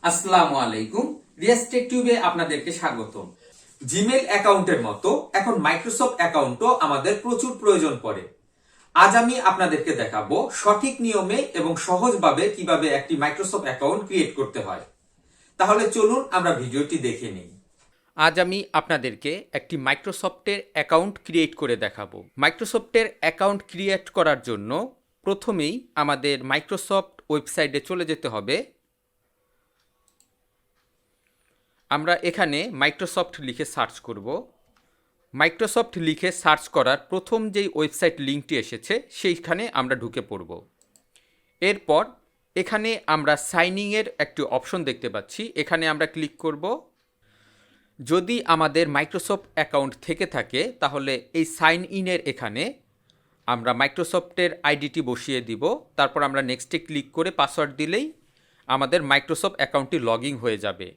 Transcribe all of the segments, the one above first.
আসসালামু আলাইকুম। রিয়াজ টেক টিউবে আপনাদেরকে স্বাগতম। জিমেইল অ্যাকাউন্টের মতো এখন মাইক্রোসফট অ্যাকাউন্টও আমাদের প্রচুর প্রয়োজন পড়ে। আজ আমি আপনাদেরকে দেখাবো সঠিক নিয়মে এবং সহজভাবে কিভাবে একটি মাইক্রোসফট অ্যাকাউন্ট ক্রিয়েট করতে হয়। তাহলে চলুন আমরা ভিডিওটি দেখে নিই। আজ আমি আপনাদেরকে একটি মাইক্রোসফটের অ্যাকাউন্ট ক্রিয়েট করে দেখাবো। মাইক্রোসফটের অ্যাকাউন্ট ক্রিয়েট করার জন্য প্রথমেই আমাদের মাইক্রোসফট ওয়েবসাইটে চলে যেতে হবে। আমরা এখানে মাইক্রোসফট লিখে সার্চ করব। মাইক্রোসফট লিখে সার্চ করার প্রথম যেই ওয়েবসাইট লিঙ্কটি এসেছে সেইখানে আমরা ঢুকে পড়ব। এরপর এখানে আমরা সাইন ইনের একটি অপশন দেখতে পাচ্ছি, এখানে আমরা ক্লিক করব। যদি আমাদের মাইক্রোসফট অ্যাকাউন্ট থেকে থাকে তাহলে এই সাইন ইনের এখানে আমরা মাইক্রোসফটের আইডিটি বসিয়ে দিব। তারপর আমরা নেক্সটে ক্লিক করে পাসওয়ার্ড দিলেই আমাদের মাইক্রোসফট অ্যাকাউন্টটি লগ ইন হয়ে যাবে।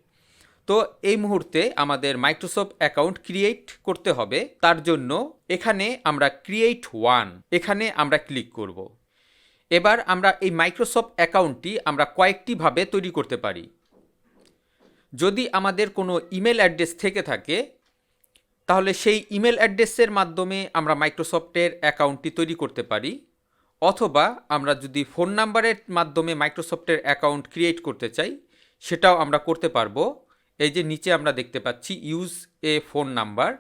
তো এই মুহূর্তে আমাদের মাইক্রোসফট অ্যাকাউন্ট ক্রিয়েট করতে হবে। তার জন্য এখানে আমরা ক্রিয়েট ওয়ান এখানে আমরা ক্লিক করব। এবার আমরা এই মাইক্রোসফট অ্যাকাউন্টটি আমরা কয়েকটিভাবে তৈরি করতে পারি। যদি আমাদের কোনো ইমেল অ্যাড্রেস থেকে থাকে তাহলে সেই ইমেল অ্যাড্রেসের মাধ্যমে আমরা মাইক্রোসফটের অ্যাকাউন্টটি তৈরি করতে পারি, অথবা আমরা যদি ফোন নাম্বারের মাধ্যমে মাইক্রোসফটের অ্যাকাউন্ট ক্রিয়েট করতে চাই সেটাও আমরা করতে পারবো। এই যে নিচে আমরা দেখতে পাচ্ছি ইউজ এ ফোন নাম্বার,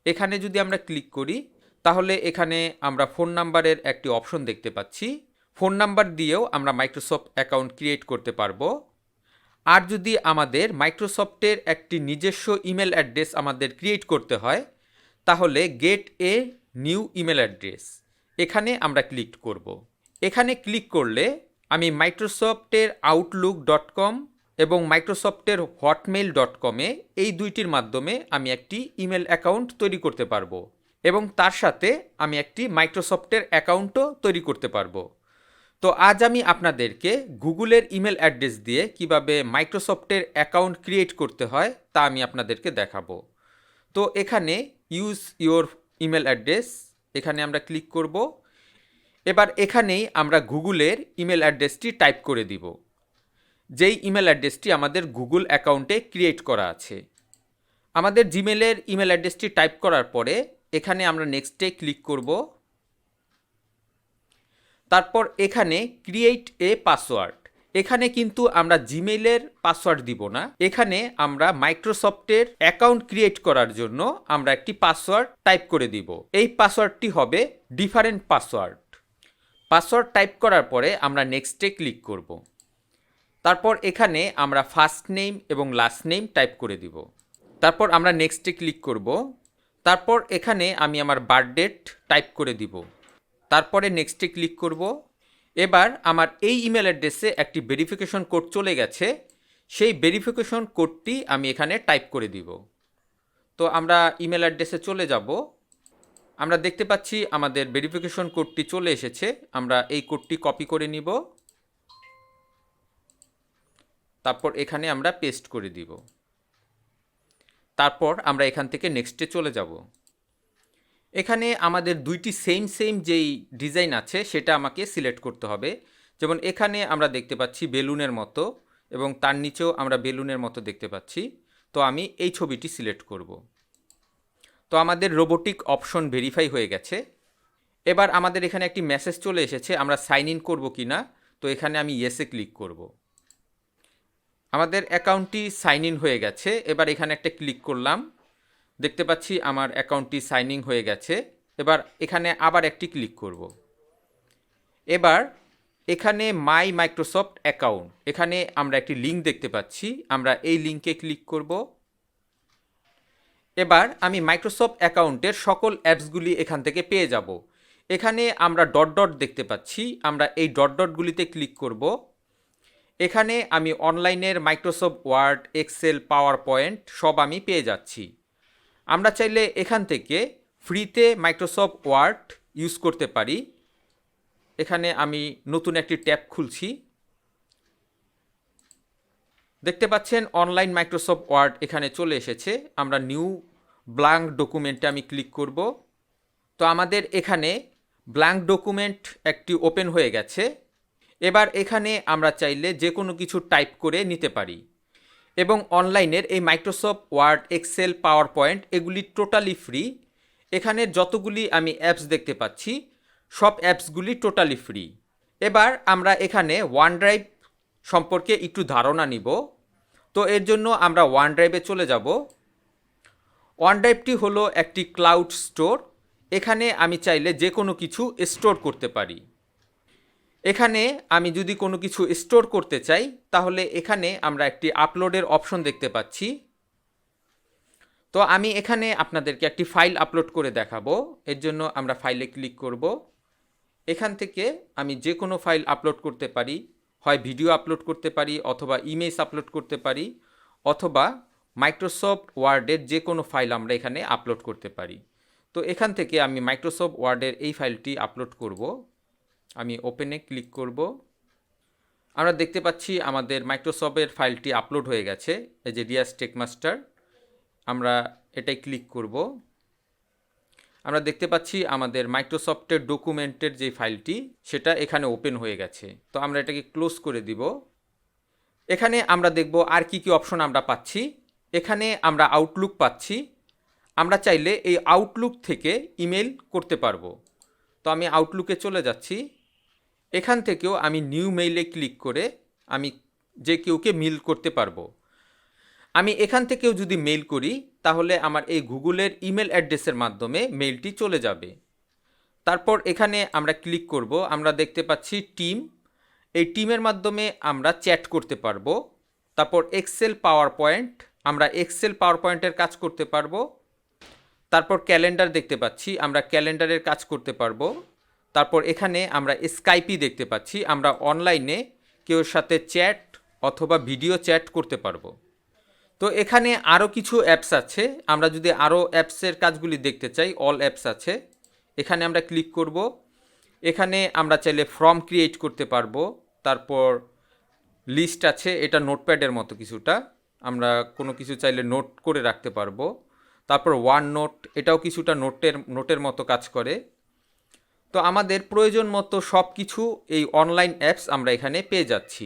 এখানে যদি আমরা ক্লিক করি তাহলে এখানে আমরা ফোন নাম্বারের একটি অপশন দেখতে পাচ্ছি। ফোন নাম্বার দিয়েও আমরা মাইক্রোসফট অ্যাকাউন্ট ক্রিয়েট করতে পারবো। আর যদি আমাদের মাইক্রোসফটের একটি নিজস্ব ইমেল অ্যাড্রেস আমাদের ক্রিয়েট করতে হয় তাহলে gate a new email address এখানে আমরা ক্লিক করব। এখানে ক্লিক করলে আমি মাইক্রোসফটের আউটলুক.com এবং মাইক্রোসফটের hotmail.com-এ এই দুইটির মাধ্যমে আমি একটি ইমেল অ্যাকাউন্ট তৈরি করতে পারবো এবং তার সাথে আমি একটি মাইক্রোসফটের অ্যাকাউন্টও তৈরি করতে পারবো। তো আজ আমি আপনাদেরকে গুগলের ইমেল অ্যাড্রেস দিয়ে কিভাবে মাইক্রোসফটের অ্যাকাউন্ট ক্রিয়েট করতে হয় তা আমি আপনাদেরকে দেখাবো। তো এখানে ইউজ ইওর ইমেল অ্যাড্রেস এখানে আমরা ক্লিক করব। এবার এখানেই আমরা গুগলের ইমেল অ্যাড্রেসটি টাইপ করে দিব, যেই ইমেল অ্যাড্রেসটি আমাদের গুগল অ্যাকাউন্টে ক্রিয়েট করা আছে। আমাদের জিমেলের ইমেল অ্যাড্রেসটি টাইপ করার পরে এখানে আমরা নেক্সটে ক্লিক করব। তারপর এখানে ক্রিয়েট এ পাসওয়ার্ড, এখানে কিন্তু আমরা জিমেলের পাসওয়ার্ড দিব না, এখানে আমরা মাইক্রোসফটের অ্যাকাউন্ট ক্রিয়েট করার জন্য আমরা একটি পাসওয়ার্ড টাইপ করে দিব। এই পাসওয়ার্ডটি হবে ডিফারেন্ট পাসওয়ার্ড। পাসওয়ার্ড টাইপ করার পরে আমরা নেক্সটে ক্লিক করব। তারপর এখানে আমরা ফার্স্ট নেম এবং লাস্ট নেম টাইপ করে দিব। তারপর আমরা নেক্সটে ক্লিক করব। তারপর এখানে আমি আমার বার্থডেট টাইপ করে দিব। তারপরে নেক্সটে ক্লিক করব। এবার আমার এই ইমেল অ্যাড্রেসে একটি ভেরিফিকেশন কোড চলে গেছে, সেই ভেরিফিকেশন কোডটি আমি এখানে টাইপ করে দিব। তো আমরা ইমেল অ্যাড্রেসে চলে যাব। আমরা দেখতে পাচ্ছি আমাদের ভেরিফিকেশন কোডটি চলে এসেছে। আমরা এই কোডটি কপি করে নিব, তারপর এখানে আমরা পেস্ট করে দিব। তারপর আমরা এখান থেকে নেক্সটে চলে যাব। এখানে আমাদের দুইটি সেম যেই ডিজাইন আছে সেটা আমাকে সিলেক্ট করতে হবে। যেমন এখানে আমরা দেখতে পাচ্ছি বেলুনের মতো এবং তার নিচেও আমরা বেলুনের মতো দেখতে পাচ্ছি। তো আমি এই ছবিটি সিলেক্ট করব। তো আমাদের রোবোটিক অপশন ভেরিফাই হয়ে গেছে। এবার আমাদের এখানে একটি মেসেজ চলে এসেছে, আমরা সাইন ইন করব কি না। তো এখানে আমি ইয়েসে ক্লিক করব। আমাদের অ্যাকাউন্টটি সাইন ইন হয়ে গেছে। এবার এখানে একটা ক্লিক করলাম, দেখতে পাচ্ছি আমার অ্যাকাউন্টটি সাইন ইন হয়ে গেছে। এবার এখানে আবার একটি ক্লিক করব। এবার এখানে মাই মাইক্রোসফট অ্যাকাউন্ট এখানে আমরা একটি লিঙ্ক দেখতে পাচ্ছি, আমরা এই লিঙ্কে ক্লিক করব। এবার আমি মাইক্রোসফট অ্যাকাউন্টের সকল অ্যাপসগুলি এখান থেকে পেয়ে যাব। এখানে আমরা ডট ডট দেখতে পাচ্ছি, আমরা এই ডট ডটগুলিতে ক্লিক করব। এখানে আমি অনলাইনের Microsoft Word, Excel, PowerPoint সব আমি পেয়ে যাচ্ছি। আমরা চাইলে এখান থেকে ফ্রিতে মাইক্রোসফট ওয়ার্ড ইউজ করতে পারি। এখানে আমি নতুন একটি ট্যাব খুলছি, দেখতে পাচ্ছেন অনলাইন মাইক্রোসফট ওয়ার্ড এখানে চলে এসেছে। আমরা নিউ ব্ল্যাঙ্ক ডকুমেন্টে আমি ক্লিক করব। তো আমাদের এখানে ব্ল্যাঙ্ক ডকুমেন্ট একটি ওপেন হয়ে গেছে। এবার এখানে আমরা চাইলে যে কোনো কিছু টাইপ করে নিতে পারি। এবং অনলাইনের এই Microsoft Word, Excel, PowerPoint এগুলি টোটালি ফ্রি। এখানে যতগুলি আমি অ্যাপস দেখতে পাচ্ছি সব অ্যাপসগুলি টোটালি ফ্রি। এবার আমরা এখানে ওয়ান ড্রাইভ সম্পর্কে একটু ধারণা নিব। তো এর জন্য আমরা ওয়ান ড্রাইভে চলে যাব। ওয়ান ড্রাইভটি হলো একটি ক্লাউড স্টোর। এখানে আমি চাইলে যে কোনো কিছু স্টোর করতে পারি। এখানে আমি যদি কোনো কিছু স্টোর করতে চাই তাহলে এখানে আমরা একটি আপলোডের অপশন দেখতে পাচ্ছি। তো আমি এখানে আপনাদেরকে একটি ফাইল আপলোড করে দেখাবো। এর জন্য আমরা ফাইলে ক্লিক করব। এখান থেকে আমি যে কোনো ফাইল আপলোড করতে পারি, হয় ভিডিও আপলোড করতে পারি, অথবা ইমেজ আপলোড করতে পারি, অথবা মাইক্রোসফট ওয়ার্ডের যে কোনো ফাইল আমরা এখানে আপলোড করতে পারি। তো এখান থেকে আমি মাইক্রোসফট ওয়ার্ডের এই ফাইলটি আপলোড করব। আমি ওপেনে ক্লিক করব। আমরা দেখতে পাচ্ছি আমাদের মাইক্রোসফটের ফাইলটি আপলোড হয়ে গেছে। এই যে রিয়াজ টেকমাস্টার, আমরা এটাই ক্লিক করব। আমরা দেখতে পাচ্ছি আমাদের মাইক্রোসফটের ডকুমেন্টের যে ফাইলটি সেটা এখানে ওপেন হয়ে গেছে। তো আমরা এটাকে ক্লোজ করে দিব। এখানে আমরা দেখব আর কি কি অপশন আমরা পাচ্ছি। এখানে আমরা আউটলুক পাচ্ছি। আমরা চাইলে এই আউটলুক থেকে ইমেল করতে পারবো। তো আমি আউটলুকে চলে যাচ্ছি। এখান থেকেও আমি নিউ মেইলে ক্লিক করে আমি যে কেউকে মেল করতে পারবো। আমি এখান থেকেও যদি মেইল করি তাহলে আমার এই গুগলের ইমেল অ্যাড্রেসের মাধ্যমে মেইলটি চলে যাবে। তারপর এখানে আমরা ক্লিক করব। আমরা দেখতে পাচ্ছি টিম। এই টিমের মাধ্যমে আমরা চ্যাট করতে পারবো। তারপর এক্সেল, পাওয়ার পয়েন্ট, আমরা এক্সেল পাওয়ার পয়েন্টের কাজ করতে পারবো। তারপর ক্যালেন্ডার দেখতে পাচ্ছি, আমরা ক্যালেন্ডারের কাজ করতে পারবো। তারপর এখানে আমরা স্কাইপি দেখতে পাচ্ছি, আমরা অনলাইনে কেউর সাথে চ্যাট অথবা ভিডিও চ্যাট করতে পারবো। তো এখানে আরও কিছু অ্যাপস আছে। আমরা যদি আরও অ্যাপসের কাজগুলি দেখতে চাই, অল অ্যাপস আছে, এখানে আমরা ক্লিক করব। এখানে আমরা চাইলে ফর্ম ক্রিয়েট করতে পারবো। তারপর লিস্ট আছে, এটা নোটপ্যাডের মতো কিছুটা, আমরা কোনো কিছু চাইলে নোট করে রাখতে পারবো। তারপর ওয়ান নোট, এটাও কিছুটা নোটের মতো কাজ করে। তো আমাদের প্রয়োজন মতো সব কিছু এই অনলাইন অ্যাপস আমরা এখানে পেয়ে যাচ্ছি।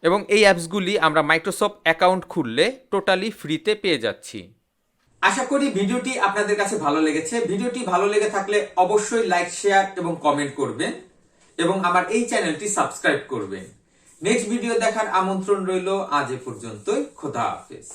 এবং এই অ্যাপসগুলি আমরা মাইক্রোসফট অ্যাকাউন্ট খুললে টোটালি ফ্রিতে পেয়ে যাচ্ছি। আশা করি ভিডিওটি আপনাদের কাছে ভালো লেগেছে। ভিডিওটি ভালো লেগে থাকলে অবশ্যই লাইক, শেয়ার এবং কমেন্ট করবেন এবং আমার এই চ্যানেলটি সাবস্ক্রাইব করবেন। নেক্সট ভিডিও দেখার আমন্ত্রণ রইল। আজ এ পর্যন্তই। খোদা হাফেজ।